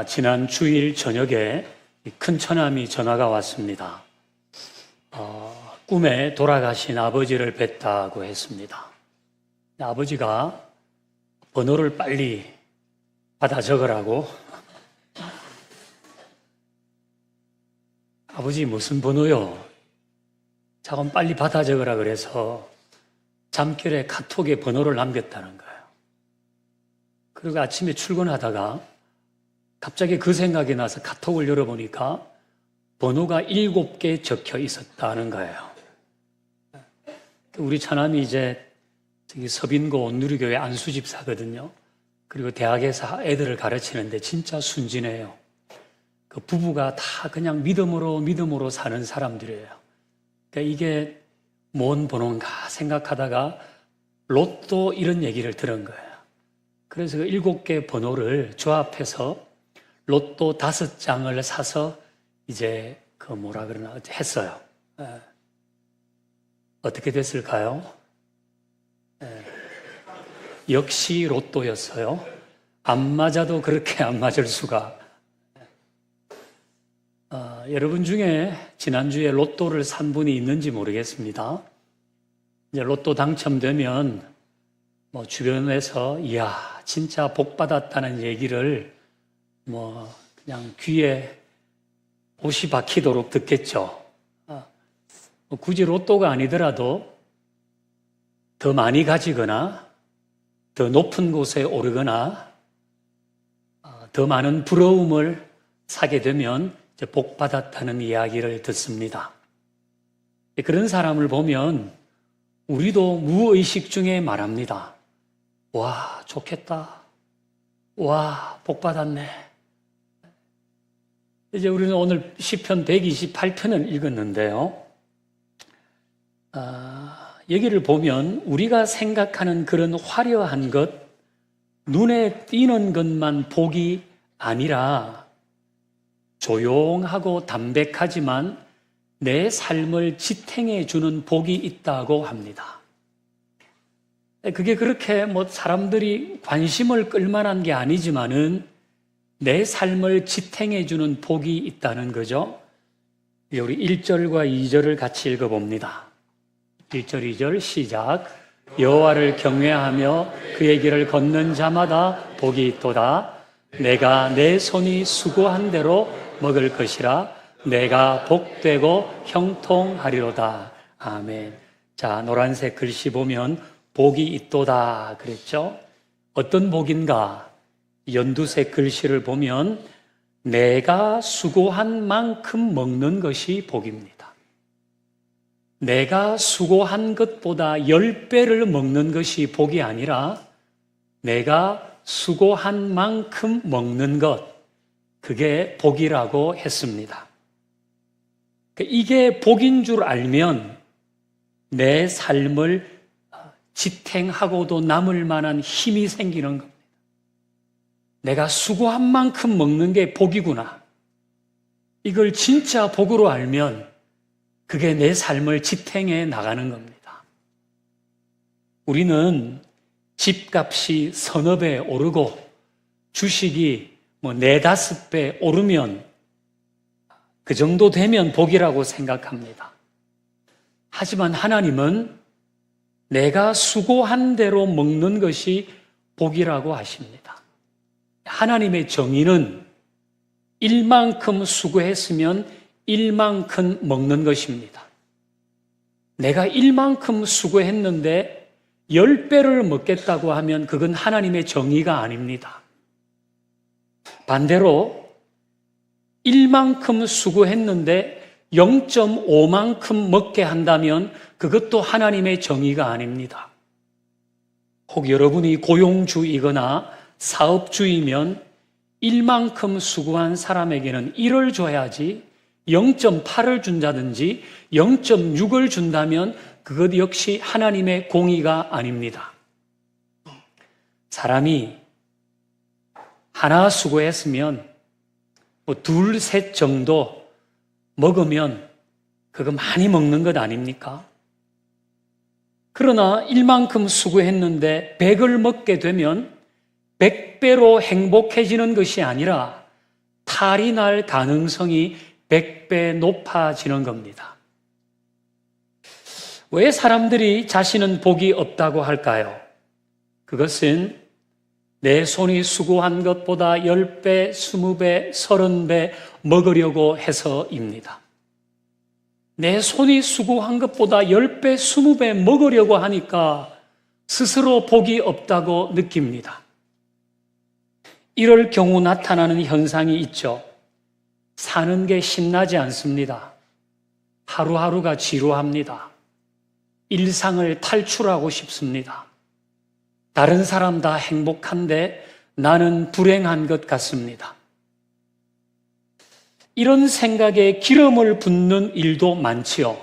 지난 주일 저녁에 큰 처남이 전화가 왔습니다. 꿈에 돌아가신 아버지를 뵀다고 했습니다. 아버지가 번호를 빨리 받아 적으라고. 아버지 무슨 번호요? 자꾸 빨리 받아 적으라 그래서 잠결에 카톡에 번호를 남겼다는 거예요. 그리고 아침에 출근하다가 갑자기 그 생각이 나서 카톡을 열어보니까 번호가 7개 적혀 있었다는 거예요. 우리 처남이 이제 저기 서빈고 온누리교회 안수집사거든요. 그리고 대학에서 애들을 가르치는데 진짜 순진해요. 그 부부가 다 그냥 믿음으로 사는 사람들이에요. 그러니까 이게 뭔 번호인가 생각하다가 로또 이런 얘기를 들은 거예요. 그래서 그 7개 번호를 조합해서 로또 5장을 사서 이제 그 뭐라 그러나 했어요. 어떻게 됐을까요? 역시 로또였어요. 안 맞아도 그렇게 안 맞을 수가. 여러분 중에 지난주에 로또를 산 분이 있는지 모르겠습니다. 이제 로또 당첨되면 뭐 주변에서 이야 진짜 복 받았다는 얘기를 뭐 그냥 귀에 옷이 박히도록 듣겠죠. 굳이 로또가 아니더라도 더 많이 가지거나 더 높은 곳에 오르거나 더 많은 부러움을 사게 되면 이제 복 받았다는 이야기를 듣습니다. 그런 사람을 보면 우리도 무의식 중에 말합니다. 와, 좋겠다. 와, 복 받았네. 이제 우리는 오늘 시편 128편을 읽었는데요. 여기를 보면 우리가 생각하는 그런 화려한 것, 눈에 띄는 것만 복이 아니라 조용하고 담백하지만 내 삶을 지탱해 주는 복이 있다고 합니다. 그게 그렇게 뭐 사람들이 관심을 끌만한 게 아니지만은 내 삶을 지탱해 주는 복이 있다는 거죠. 우리 1절과 2절을 같이 읽어봅니다. 1절, 2절 시작. 여호와를 경외하며 그의 길을 걷는 자마다 복이 있도다. 내가 내 손이 수고한 대로 먹을 것이라. 내가 복되고 형통하리로다. 아멘. 자, 노란색 글씨 보면 복이 있도다 그랬죠. 어떤 복인가? 연두색 글씨를 보면 내가 수고한 만큼 먹는 것이 복입니다. 내가 수고한 것보다 10배를 먹는 것이 복이 아니라 내가 수고한 만큼 먹는 것, 그게 복이라고 했습니다. 이게 복인 줄 알면 내 삶을 지탱하고도 남을 만한 힘이 생기는 겁니다. 내가 수고한 만큼 먹는 게 복이구나. 이걸 진짜 복으로 알면 그게 내 삶을 지탱해 나가는 겁니다. 우리는 집값이 서너 배 오르고 주식이 뭐 4-5배 오르면 그 정도 되면 복이라고 생각합니다. 하지만 하나님은 내가 수고한 대로 먹는 것이 복이라고 하십니다. 하나님의 정의는 일만큼 수고했으면 일만큼 먹는 것입니다. 내가 일만큼 수고했는데 10배를 먹겠다고 하면 그건 하나님의 정의가 아닙니다. 반대로 1만큼 수고했는데 0.5만큼 먹게 한다면 그것도 하나님의 정의가 아닙니다. 혹 여러분이 고용주이거나 사업주이면 1만큼 수고한 사람에게는 1을 줘야지 0.8을 준다든지 0.6을 준다면 그것 역시 하나님의 공의가 아닙니다. 사람이 하나 수고했으면 뭐 2, 3 정도 먹으면 그거 많이 먹는 것 아닙니까? 그러나 1만큼 수고했는데 100을 먹게 되면 100배로 행복해지는 것이 아니라 탈이 날 가능성이 100배 높아지는 겁니다. 왜 사람들이 자신은 복이 없다고 할까요? 그것은 내 손이 수고한 것보다 10배, 20배, 30배 먹으려고 해서입니다. 내 손이 수고한 것보다 10배, 20배 먹으려고 하니까 스스로 복이 없다고 느낍니다. 이럴 경우 나타나는 현상이 있죠. 사는 게 신나지 않습니다. 하루하루가 지루합니다. 일상을 탈출하고 싶습니다. 다른 사람 다 행복한데 나는 불행한 것 같습니다. 이런 생각에 기름을 붓는 일도 많지요.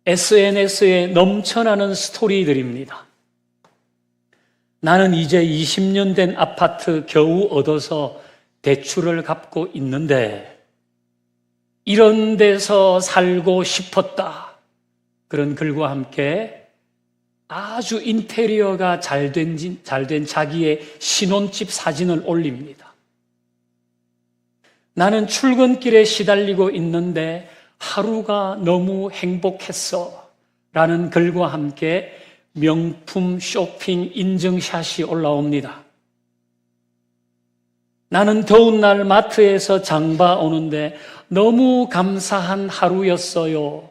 SNS에 넘쳐나는 스토리들입니다. 나는 이제 20년 된 아파트 겨우 얻어서 대출을 갚고 있는데 이런 데서 살고 싶었다. 그런 글과 함께 아주 인테리어가 잘된 자기의 신혼집 사진을 올립니다. 나는 출근길에 시달리고 있는데 하루가 너무 행복했어. 라는 글과 함께 명품 쇼핑 인증샷이 올라옵니다. 나는 더운 날 마트에서 장봐 오는데 너무 감사한 하루였어요.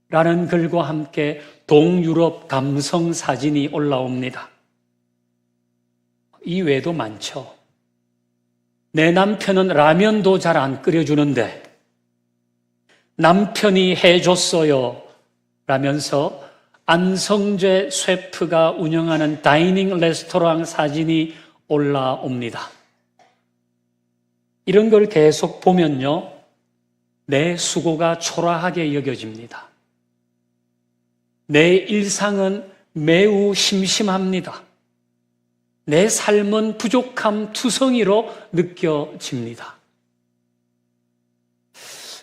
라는 글과 함께 동유럽 감성 사진이 올라옵니다. 이 외에도 많죠. 내 남편은 라면도 잘 안 끓여주는데 남편이 해줬어요. 라면서 안성재 셰프가 운영하는 다이닝 레스토랑 사진이 올라옵니다. 이런 걸 계속 보면요, 내 수고가 초라하게 여겨집니다. 내 일상은 매우 심심합니다. 내 삶은 부족함 투성이로 느껴집니다.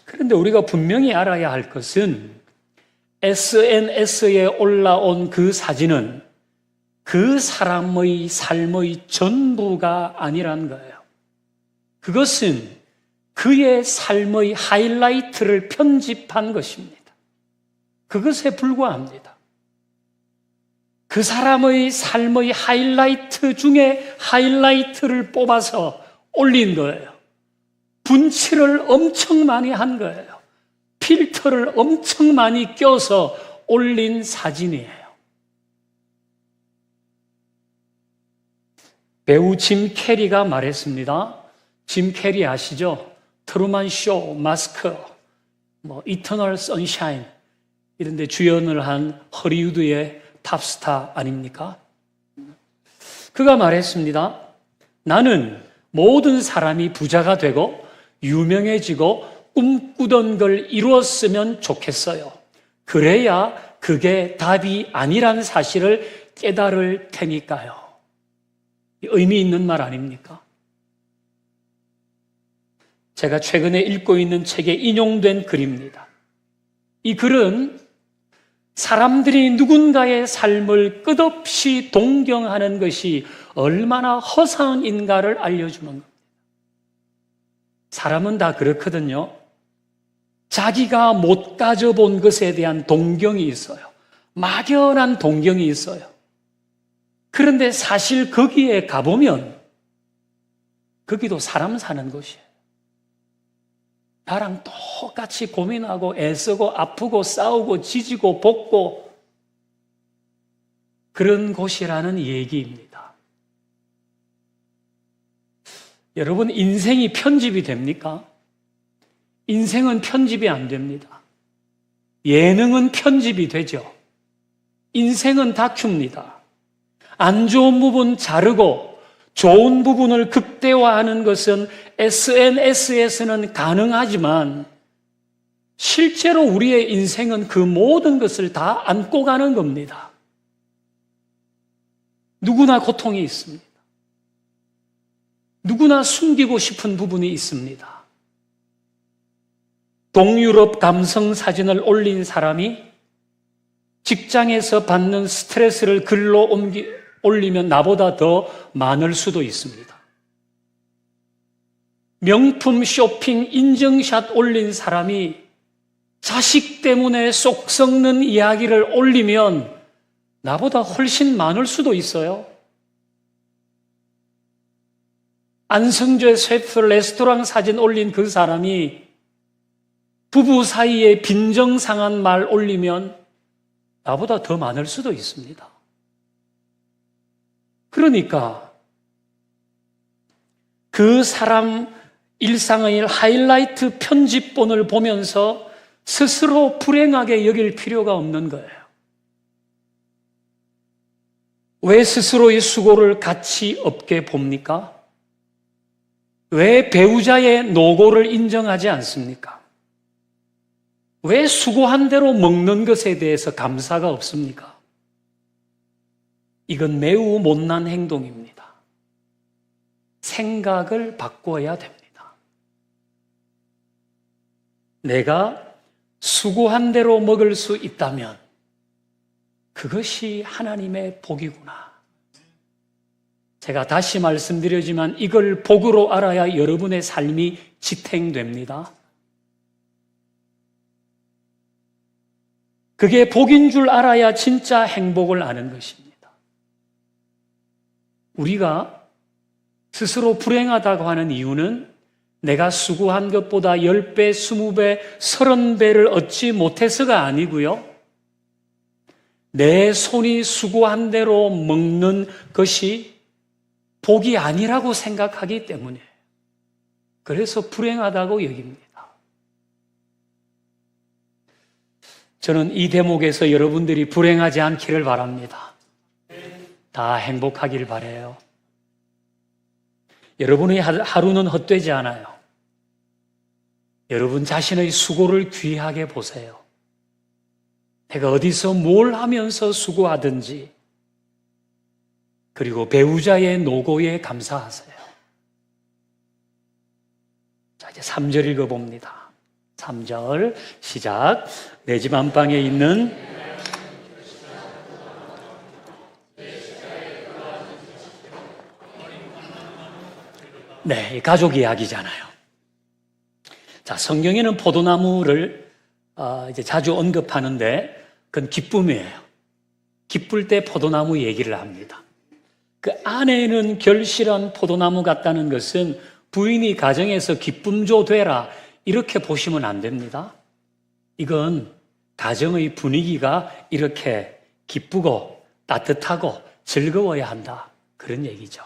그런데 우리가 분명히 알아야 할 것은 SNS에 올라온 그 사진은 그 사람의 삶의 전부가 아니라는 거예요. 그것은 그의 삶의 하이라이트를 편집한 것입니다. 그것에 불과합니다. 그 사람의 삶의 하이라이트 중에 하이라이트를 뽑아서 올린 거예요. 분칠을 엄청 많이 한 거예요. 필터를 엄청 많이 껴서 올린 사진이에요. 배우 짐 캐리가 말했습니다. 짐 캐리 아시죠? 트루만 쇼, 마스크, 이터널 선샤인 이런 데 주연을 한 허리우드의 탑스타 아닙니까? 그가 말했습니다. 나는 모든 사람이 부자가 되고 유명해지고 꿈꾸던 걸 이루었으면 좋겠어요. 그래야 그게 답이 아니란 사실을 깨달을 테니까요. 의미 있는 말 아닙니까? 제가 최근에 읽고 있는 책에 인용된 글입니다. 이 글은 사람들이 누군가의 삶을 끝없이 동경하는 것이 얼마나 허상인가를 알려주는 겁니다. 사람은 다 그렇거든요. 자기가 못 가져본 것에 대한 동경이 있어요. 막연한 동경이 있어요. 그런데 사실 거기에 가보면 거기도 사람 사는 곳이에요. 나랑 똑같이 고민하고 애쓰고 아프고 싸우고 지지고 볶고 그런 곳이라는 얘기입니다. 여러분, 인생이 편집이 됩니까? 인생은 편집이 안 됩니다. 예능은 편집이 되죠. 인생은 다큐입니다. 안 좋은 부분 자르고 좋은 부분을 극대화하는 것은 SNS에서는 가능하지만 실제로 우리의 인생은 그 모든 것을 다 안고 가는 겁니다. 누구나 고통이 있습니다. 누구나 숨기고 싶은 부분이 있습니다. 동유럽 감성 사진을 올린 사람이 직장에서 받는 스트레스를 글로 올리면 나보다 더 많을 수도 있습니다. 명품 쇼핑 인증샷 올린 사람이 자식 때문에 속 썩는 이야기를 올리면 나보다 훨씬 많을 수도 있어요. 안성재 셰프 레스토랑 사진 올린 그 사람이 부부 사이에 빈정상한 말 올리면 나보다 더 많을 수도 있습니다. 그러니까 그 사람 일상의 하이라이트 편집본을 보면서 스스로 불행하게 여길 필요가 없는 거예요. 왜 스스로의 수고를 가치 없게 봅니까? 왜 배우자의 노고를 인정하지 않습니까? 왜 수고한 대로 먹는 것에 대해서 감사가 없습니까? 이건 매우 못난 행동입니다. 생각을 바꿔야 됩니다. 내가 수고한 대로 먹을 수 있다면 그것이 하나님의 복이구나. 제가 다시 말씀드리지만 이걸 복으로 알아야 여러분의 삶이 지탱됩니다. 그게 복인 줄 알아야 진짜 행복을 아는 것입니다. 우리가 스스로 불행하다고 하는 이유는 내가 수고한 것보다 10배, 20배, 30배를 얻지 못해서가 아니고요. 내 손이 수고한 대로 먹는 것이 복이 아니라고 생각하기 때문에 그래서 불행하다고 여깁니다. 저는 이 대목에서 여러분들이 불행하지 않기를 바랍니다. 다 행복하기를 바라요. 여러분의 하루는 헛되지 않아요. 여러분 자신의 수고를 귀하게 보세요. 내가 어디서 뭘 하면서 수고하든지, 그리고 배우자의 노고에 감사하세요. 자, 이제 3절 읽어봅니다. 3절 시작. 내 집 안방에 있는 네, 가족 이야기잖아요. 자, 성경에는 포도나무를 이제 자주 언급하는데 그건 기쁨이에요. 기쁠 때 포도나무 얘기를 합니다. 그 안에는 결실한 포도나무 같다는 것은 부인이 가정에서 기쁨조 되라 이렇게 보시면 안 됩니다. 이건 가정의 분위기가 이렇게 기쁘고 따뜻하고 즐거워야 한다. 그런 얘기죠.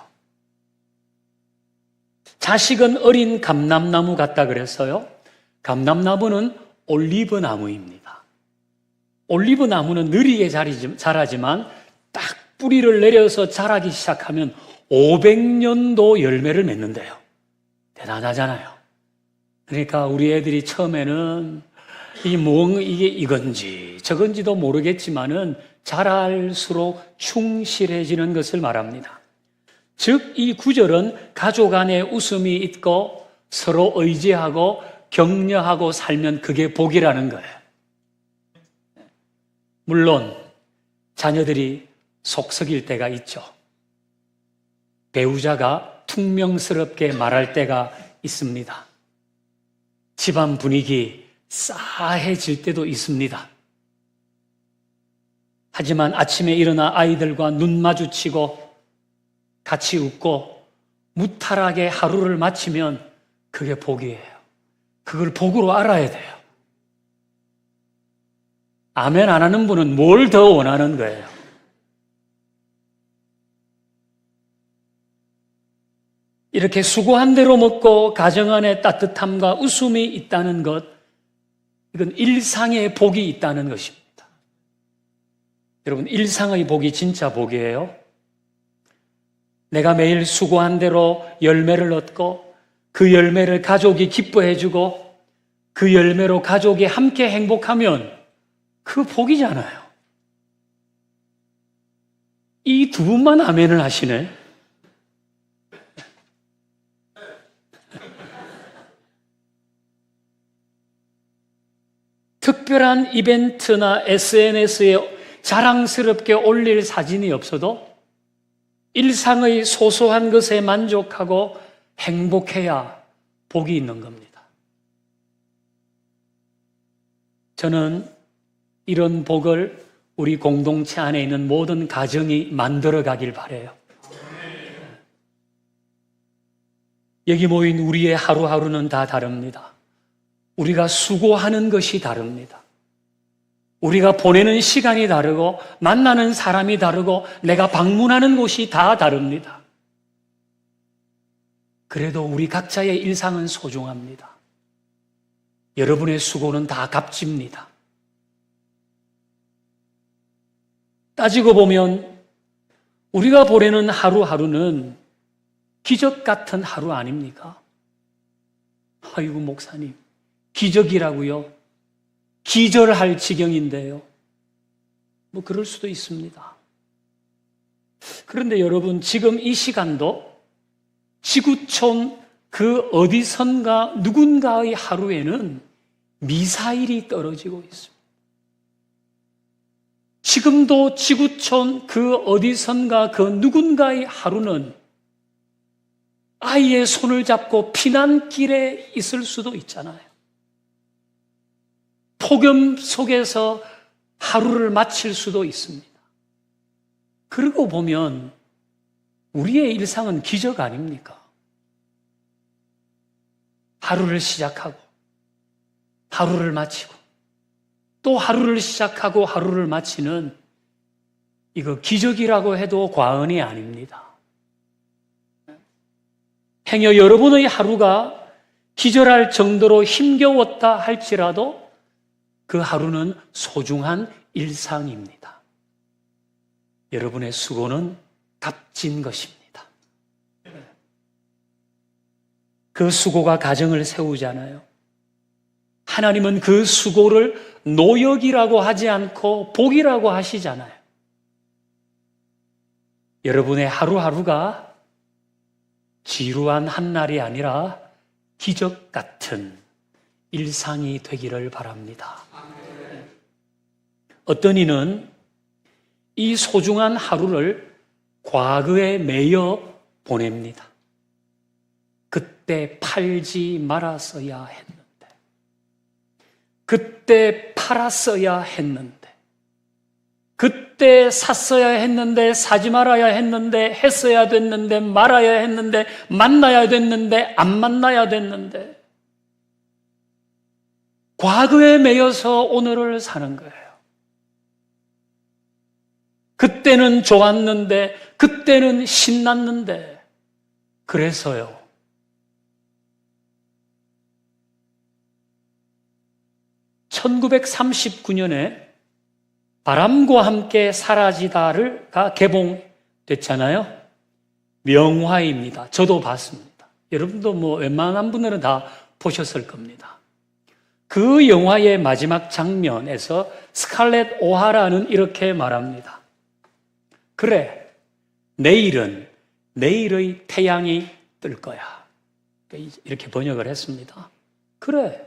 자식은 어린 감람나무 같다 그랬어요. 감람나무는 올리브나무입니다. 올리브나무는 느리게 자라지만 딱 뿌리를 내려서 자라기 시작하면 500년도 열매를 맺는데요. 대단하잖아요. 그러니까 우리 애들이 처음에는 이게 이건지 저건지도 모르겠지만은 자랄수록 충실해지는 것을 말합니다. 즉, 이 구절은 가족 안에 웃음이 있고 서로 의지하고 격려하고 살면 그게 복이라는 거예요. 물론 자녀들이 속썩일 때가 있죠. 배우자가 퉁명스럽게 말할 때가 있습니다. 집안 분위기 싸해질 때도 있습니다. 하지만 아침에 일어나 아이들과 눈 마주치고 같이 웃고 무탈하게 하루를 마치면 그게 복이에요. 그걸 복으로 알아야 돼요. 아멘 안 하는 분은 뭘 더 원하는 거예요? 이렇게 수고한 대로 먹고 가정 안에 따뜻함과 웃음이 있다는 것, 이건 일상의 복이 있다는 것입니다. 여러분, 일상의 복이 진짜 복이에요. 내가 매일 수고한 대로 열매를 얻고 그 열매를 가족이 기뻐해주고 그 열매로 가족이 함께 행복하면 그 복이잖아요. 이 두 분만 아멘을 하시네. 특별한 이벤트나 SNS에 자랑스럽게 올릴 사진이 없어도 일상의 소소한 것에 만족하고 행복해야 복이 있는 겁니다. 저는 이런 복을 우리 공동체 안에 있는 모든 가정이 만들어 가길 바라요. 여기 모인 우리의 하루하루는 다 다릅니다. 우리가 수고하는 것이 다릅니다. 우리가 보내는 시간이 다르고 만나는 사람이 다르고 내가 방문하는 곳이 다 다릅니다. 그래도 우리 각자의 일상은 소중합니다. 여러분의 수고는 다 값집니다. 따지고 보면 우리가 보내는 하루하루는 기적 같은 하루 아닙니까? 아이고 목사님, 기적이라고요? 기절할 지경인데요. 뭐 그럴 수도 있습니다. 그런데 여러분, 지금 이 시간도 지구촌 그 어디선가 누군가의 하루에는 미사일이 떨어지고 있습니다. 지금도 지구촌 그 어디선가 그 누군가의 하루는 아이의 손을 잡고 피난길에 있을 수도 있잖아요. 폭염 속에서 하루를 마칠 수도 있습니다. 그러고 보면 우리의 일상은 기적 아닙니까? 하루를 시작하고 하루를 마치고 또 하루를 시작하고 하루를 마치는 이거 기적이라고 해도 과언이 아닙니다. 행여 여러분의 하루가 기절할 정도로 힘겨웠다 할지라도 그 하루는 소중한 일상입니다. 여러분의 수고는 값진 것입니다. 그 수고가 가정을 세우잖아요. 하나님은 그 수고를 노역이라고 하지 않고 복이라고 하시잖아요. 여러분의 하루하루가 지루한 한 날이 아니라 기적 같은 일상이 되기를 바랍니다. 어떤 이는 이 소중한 하루를 과거에 매여 보냅니다. 그때 팔지 말았어야 했는데, 그때 팔았어야 했는데, 그때 샀어야 했는데, 사지 말아야 했는데, 했어야 됐는데, 말아야 했는데, 만나야 됐는데, 안 만나야 됐는데, 과거에 매여서 오늘을 사는 거예요. 그때는 좋았는데, 그때는 신났는데, 그래서요. (1939년에) 바람과 함께 사라지다가 개봉됐잖아요. 명화입니다. 저도 봤습니다. 여러분도 뭐 웬만한 분들은 다 보셨을 겁니다. 그 영화의 마지막 장면에서 스칼렛 오하라는 이렇게 말합니다. 그래, 내일은 내일의 태양이 뜰 거야. 이렇게 번역을 했습니다. 그래,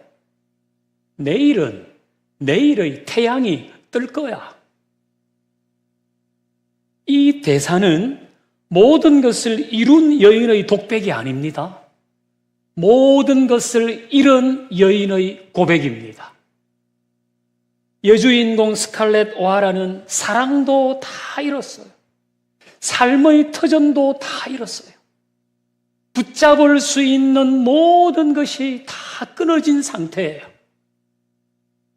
내일은 내일의 태양이 뜰 거야. 이 대사는 모든 것을 이룬 여인의 독백이 아닙니다. 모든 것을 잃은 여인의 고백입니다. 여주인공 스칼렛 오하라는 사랑도 다 잃었어요. 삶의 터전도 다 잃었어요. 붙잡을 수 있는 모든 것이 다 끊어진 상태예요.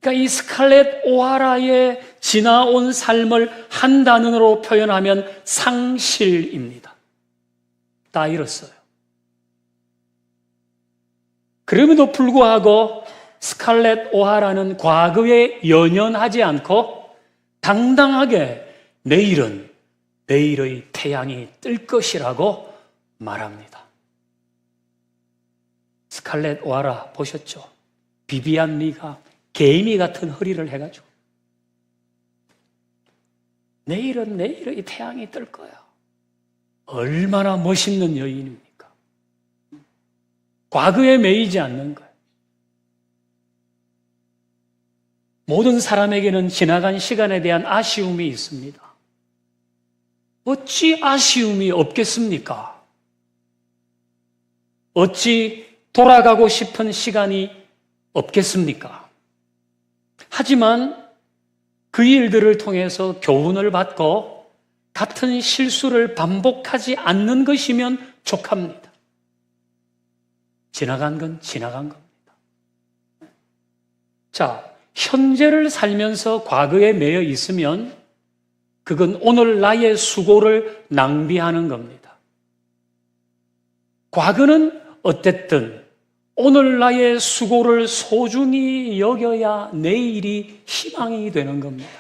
그러니까 이 스칼렛 오하라의 지나온 삶을 한 단어로 표현하면 상실입니다. 다 잃었어요. 그럼에도 불구하고 스칼렛 오하라는 과거에 연연하지 않고 당당하게 내일은 내일의 태양이 뜰 것이라고 말합니다. 스칼렛 오하라 보셨죠? 비비안 리가 개미 같은 허리를 해가지고 내일은 내일의 태양이 뜰 거야. 얼마나 멋있는 여인입니까? 과거에 매이지 않는 거예요. 모든 사람에게는 지나간 시간에 대한 아쉬움이 있습니다. 어찌 아쉬움이 없겠습니까? 어찌 돌아가고 싶은 시간이 없겠습니까? 하지만 그 일들을 통해서 교훈을 받고 같은 실수를 반복하지 않는 것이면 족합니다. 지나간 건 지나간 겁니다. 자, 현재를 살면서 과거에 매여 있으면 그건 오늘 나의 수고를 낭비하는 겁니다. 과거는 어쨌든 오늘 나의 수고를 소중히 여겨야 내일이 희망이 되는 겁니다.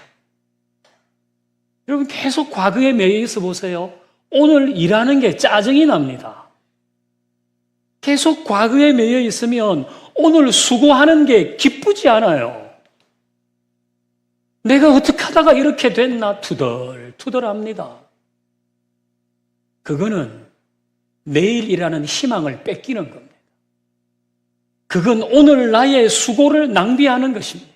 여러분 계속 과거에 매여 있어 보세요. 오늘 일하는 게 짜증이 납니다. 계속 과거에 매여 있으면 오늘 수고하는 게 기쁘지 않아요. 내가 어떻게 하다가 이렇게 됐나 투덜투덜합니다. 그거는 내일이라는 희망을 뺏기는 겁니다. 그건 오늘 나의 수고를 낭비하는 것입니다.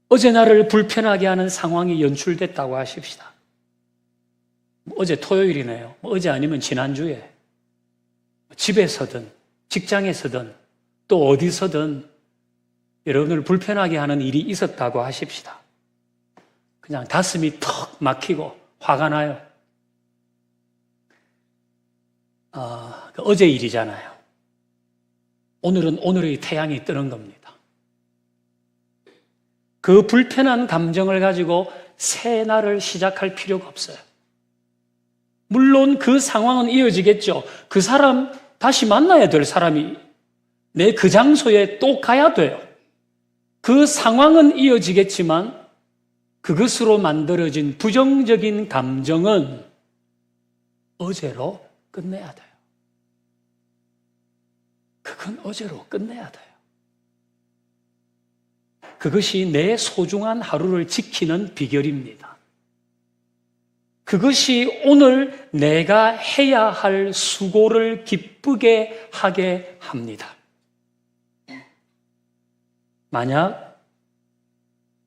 어제 나를 불편하게 하는 상황이 연출됐다고 하십시다. 어제 토요일이네요. 어제 아니면 지난주에 집에서든 직장에서든 또 어디서든 여러분을 불편하게 하는 일이 있었다고 하십시다. 그냥 가슴이 턱 막히고 화가 나요. 어제 일이잖아요. 오늘은 오늘의 태양이 뜨는 겁니다. 그 불편한 감정을 가지고 새 날을 시작할 필요가 없어요. 물론 그 상황은 이어지겠죠. 그 사람 다시 만나야 될 사람이 내 그 장소에 또 가야 돼요. 그 상황은 이어지겠지만 그것으로 만들어진 부정적인 감정은 어제로 끝내야 돼요. 그건 어제로 끝내야 돼요. 그것이 내 소중한 하루를 지키는 비결입니다. 그것이 오늘 내가 해야 할 수고를 기쁘게 하게 합니다. 만약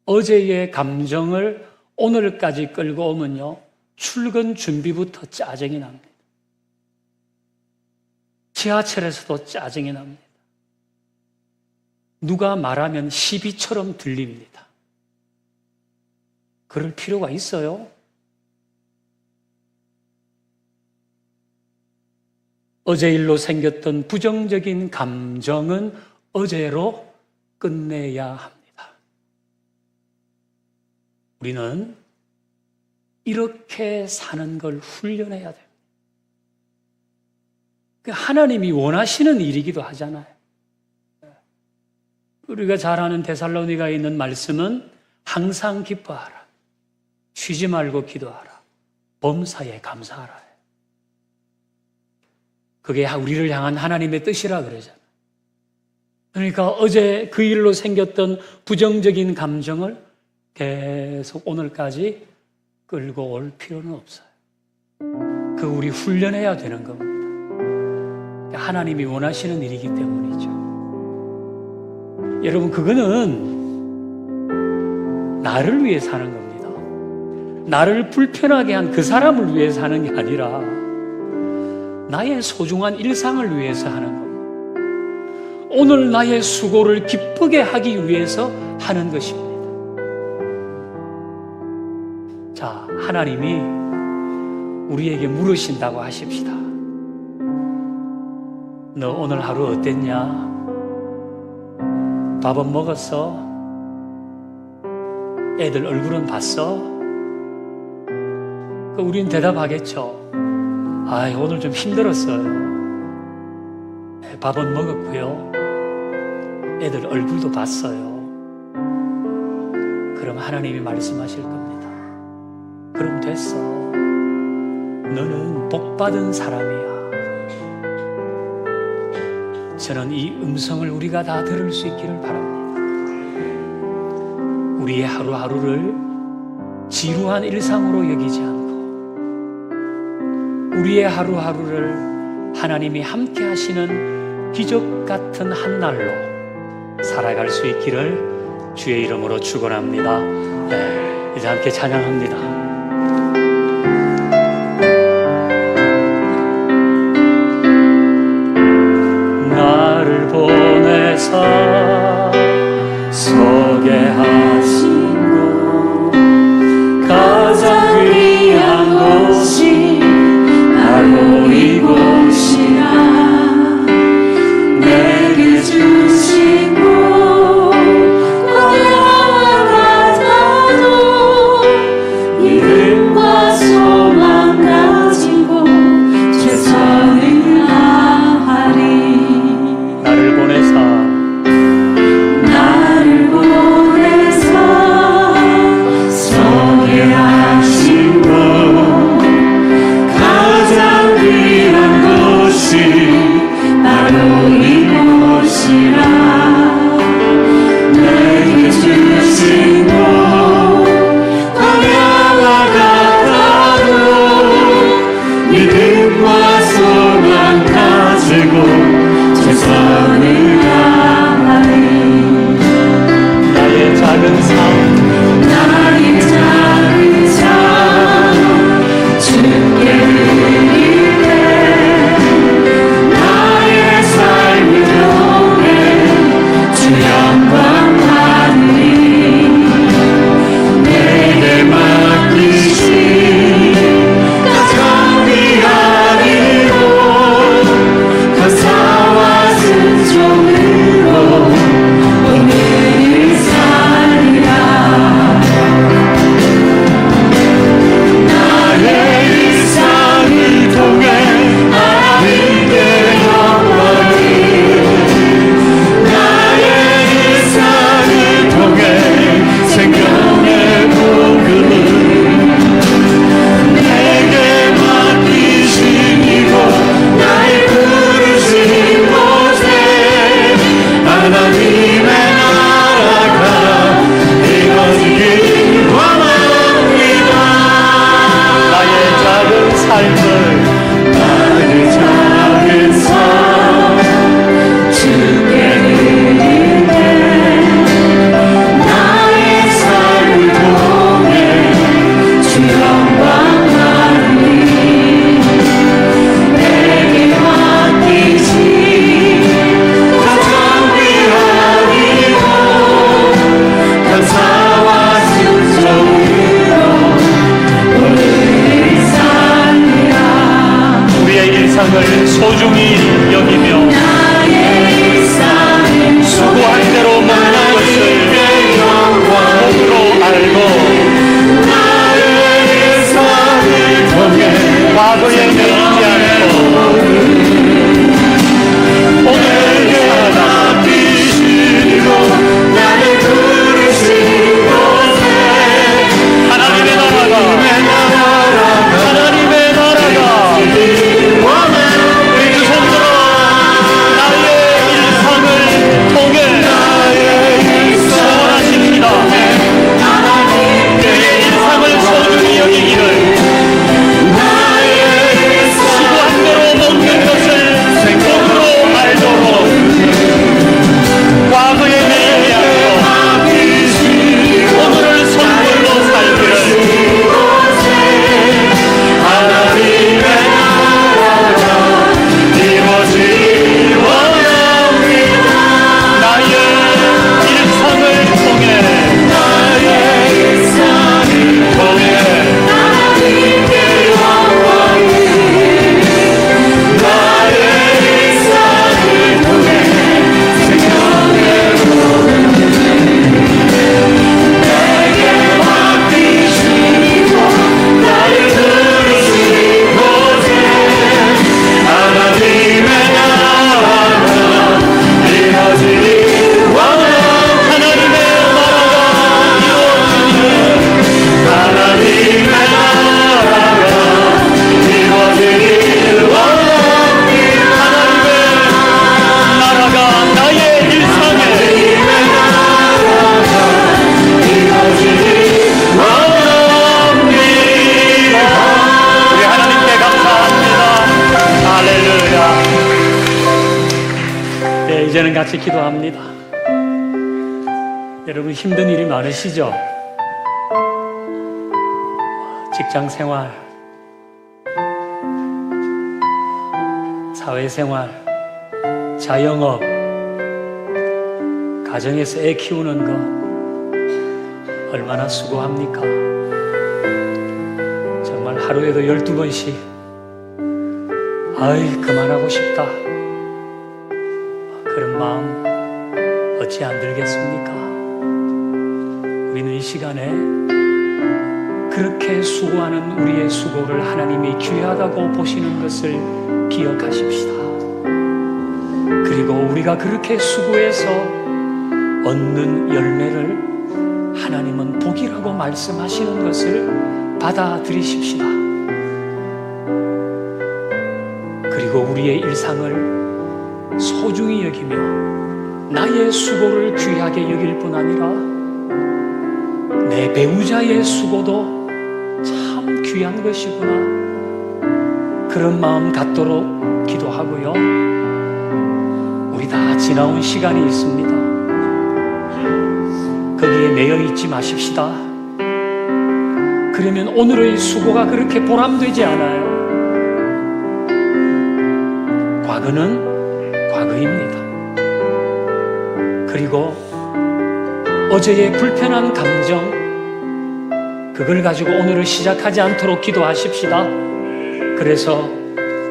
어제의 감정을 오늘까지 끌고 오면요, 출근 준비부터 짜증이 납니다. 지하철에서도 짜증이 납니다. 누가 말하면 시비처럼 들립니다. 그럴 필요가 있어요? 어제 일로 생겼던 부정적인 감정은 어제로 끝내야 합니다. 우리는 이렇게 사는 걸 훈련해야 됩니다. 하나님이 원하시는 일이기도 하잖아요. 우리가 잘 아는 데살로니가에 있는 말씀은 항상 기뻐하라, 쉬지 말고 기도하라, 범사에 감사하라. 그게 우리를 향한 하나님의 뜻이라 그러잖아요. 그러니까 어제 그 일로 생겼던 부정적인 감정을 계속 오늘까지 끌고 올 필요는 없어요. 그 우리 훈련해야 되는 겁니다. 하나님이 원하시는 일이기 때문이죠. 여러분, 그거는 나를 위해 사는 겁니다. 나를 불편하게 한 그 사람을 위해 사는 게 아니라 나의 소중한 일상을 위해서 하는 겁니다. 오늘 나의 수고를 기쁘게 하기 위해서 하는 것입니다. 자, 하나님이 우리에게 물으신다고 하십시다. 너 오늘 하루 어땠냐? 밥은 먹었어? 애들 얼굴은 봤어? 우린 대답하겠죠. 오늘 좀 힘들었어요. 밥은 먹었고요. 애들 얼굴도 봤어요. 그럼 하나님이 말씀하실 겁니다. 그럼 됐어. 너는 복받은 사람이야. 저는 이 음성을 우리가 다 들을 수 있기를 바랍니다. 우리의 하루하루를 지루한 일상으로 여기지 않고 우리의 하루하루를 하나님이 함께 하시는 기적 같은 한 날로 살아갈 수 있기를 주의 이름으로 축원합니다. 이제 함께 찬양합니다. 일상을 소중히 여기며 수고한 대로 먹는 것을 몸으로 알고 과거에 매이지 않고 오늘을 살아가 나를 부르신 곳에 하나님의 나라가 우리 두 손들어 나의 일상을 통해 소원하십니다. 그의 일상을 소중히 여기기를 수고한 대로 먹는 것을 몸으로 알도록 과거에 매이지 않고 오늘을 선물로 살기를 하나님의 나라가 이루어지기 원합니다. 나의 일상을 통해 하나님께 영광이 나의 일상을 통해 생명대로 내게 맡기시고 나를 부르신 곳에 하나님의 나라가 이루어지기 원합니다. 하나님의 나라가 이루어지기를 하나님의 나라가 이루어지기 원합니다. 나라가 나의 일상에 하나님의 나라가 이루어지기 원합니다. 우리 하나님께 감사합니다. 할렐루야. 네, 이제는 같이 기도합니다. 여러분 힘든 일이 많으시죠? 직장 생활, 사회생활, 자영업, 가정에서 애 키우는 거 얼마나 수고합니까? 정말 하루에도 12번씩 아이 그만하고 싶다 그런 마음 어찌 안 들겠습니까? 우리는 이 시간에 그렇게 수고하는 우리의 수고를 하나님이 귀하다고 보시는 것을 기억하십시다. 그리고 우리가 그렇게 수고해서 얻는 열매를 하나님은 복이라고 말씀하시는 것을 받아들이십시다. 그리고 우리의 일상을 소중히 여기며 나의 수고를 귀하게 여길 뿐 아니라 내 배우자의 수고도 참 귀한 것이구나 그런 마음 갖도록 기도하고요. 우리 다 지나온 시간이 있습니다. 거기에 매여 있지 마십시다. 그러면 오늘의 수고가 그렇게 보람되지 않아요. 과거는 과거입니다. 그리고 어제의 불편한 감정 그걸 가지고 오늘을 시작하지 않도록 기도하십시다. 그래서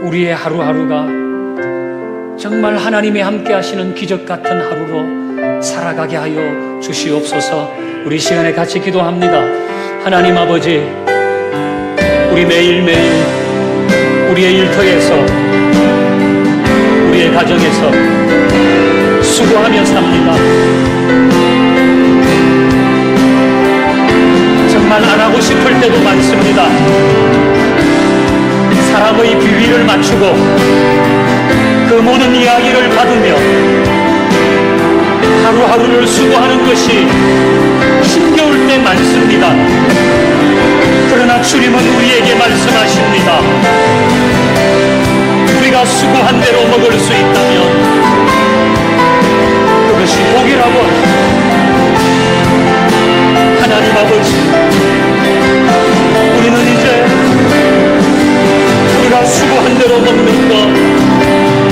우리의 하루하루가 정말 하나님이 함께 하시는 기적 같은 하루로 살아가게 하여 주시옵소서. 우리 시간에 같이 기도합니다. 하나님 아버지, 우리 매일매일 우리의 일터에서 우리의 가정에서 수고하며 삽니다. 정말 안 하고 싶을 때도 많습니다. 사람의 비위를 맞추고 그 모든 이야기를 받으며 하루하루를 수고하는 것이 힘겨울 때 많습니다. 그러나 주님은 우리에게 말씀하십니다. 우리가 수고한 대로 먹을 수 있다면 그것이 복이라고 하나님 아버지, 우리는 이제 우리가 수고한 대로 먹는 것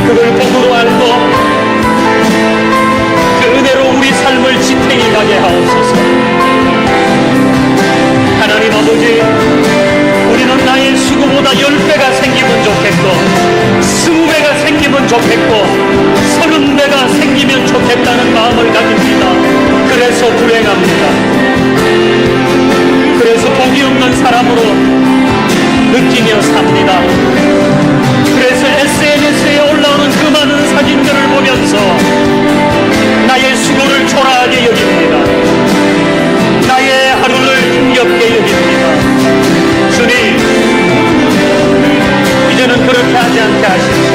그걸 복으로 알고 그 은혜로 우리 삶을 지탱해 가게 하옵소서. 하나님 아버지, 우리는 나의 수고보다 10배가 생기면 좋겠고 좋겠고 30배가 생기면 좋겠다는 마음을 가집니다. 그래서 불행합니다. 그래서 복이 없는 사람으로 느끼며 삽니다. 그래서 SNS에 올라오는 그 많은 사진들을 보면서 나의 수고를 초라하게 여깁니다. 나의 하루를 힘겹게 여깁니다. 주님, 이제는 그렇게 하지 않게 하십시오.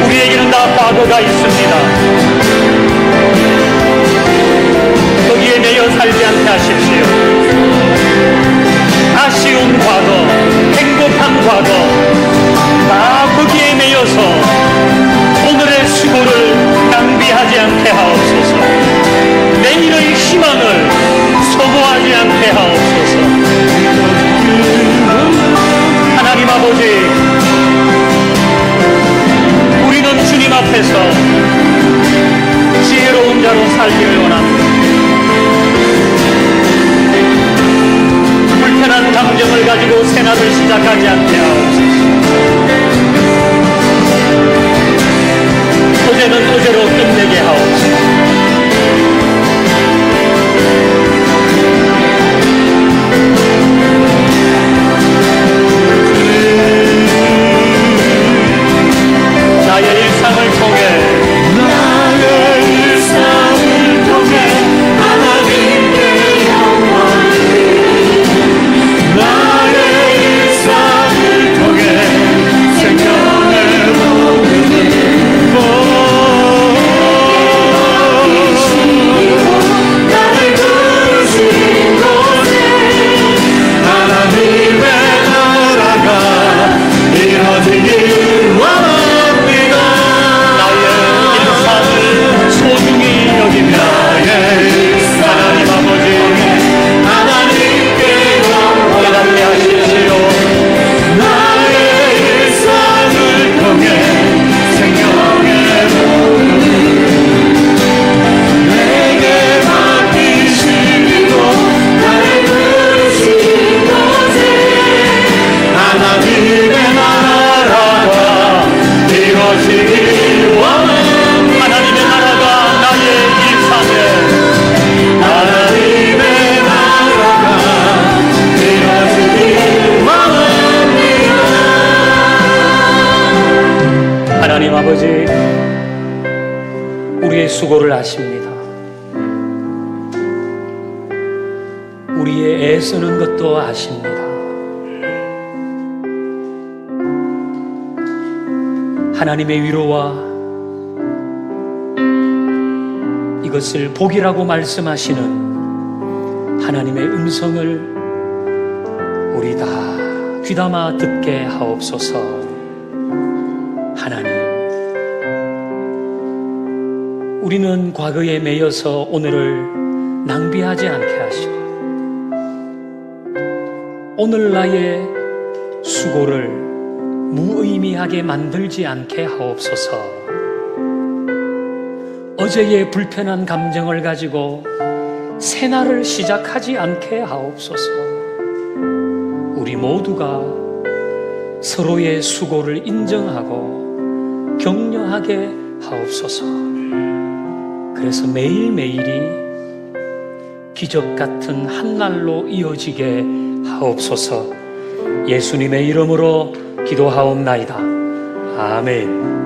우리에게는 다 과거가 있습니다. 거기에 매여 살지 않게 하십시오. 아쉬운 과거, 행복한 과거, 다 거기에 매여서 오늘의 수고를 낭비하지 않게 하옵소서. 내일의 희망을 소모하지 않게 하옵소서. 하나님 아버지, 우리는 주님 앞에서 지혜로운 자로 살기를 원합니다. 불편한 감정을 가지고 생활을 시작하지 않게 하옵소서. 어제는 어제로 끝내게 하옵소서. 나의 일상을 통해 하나님께 영광을, 나의 일상을 통해 생명을 얻으니 나를 부르신 곳에 하나님의 나라가 이루어지길 원합니다. 소중히 여기며 하나님 아버지, 하나님께 깨닫게 하십시오. 나의 일상을 통해 생명의 복을 내게 맡기시고 나를 부르신 곳에 하나님의 나라가 이루어지길 원합니다. 하나님의 나라가 나의 일상에, 하나님의 나라가 이루어지길 원합니다. 하나님 아버지, 우리의 수고를 아십니다. 우리의 애쓰는 것도 아십니다. 하나님의 위로와 이것을 복이라고 말씀하시는 하나님의 음성을 우리 다 귀담아 듣게 하옵소서. 하나님, 우리는 과거에 매여서 오늘을 낭비하지 않게 하시고 오늘 나의 수고를 무의미하게 만들지 않게 하옵소서. 어제의 불편한 감정을 가지고 새날을 시작하지 않게 하옵소서. 우리 모두가 서로의 수고를 인정하고 격려하게 하옵소서. 그래서 매일매일이 기적 같은 한 날로 이어지게 하옵소서. 예수님의 이름으로 기도하옵나이다. 아멘.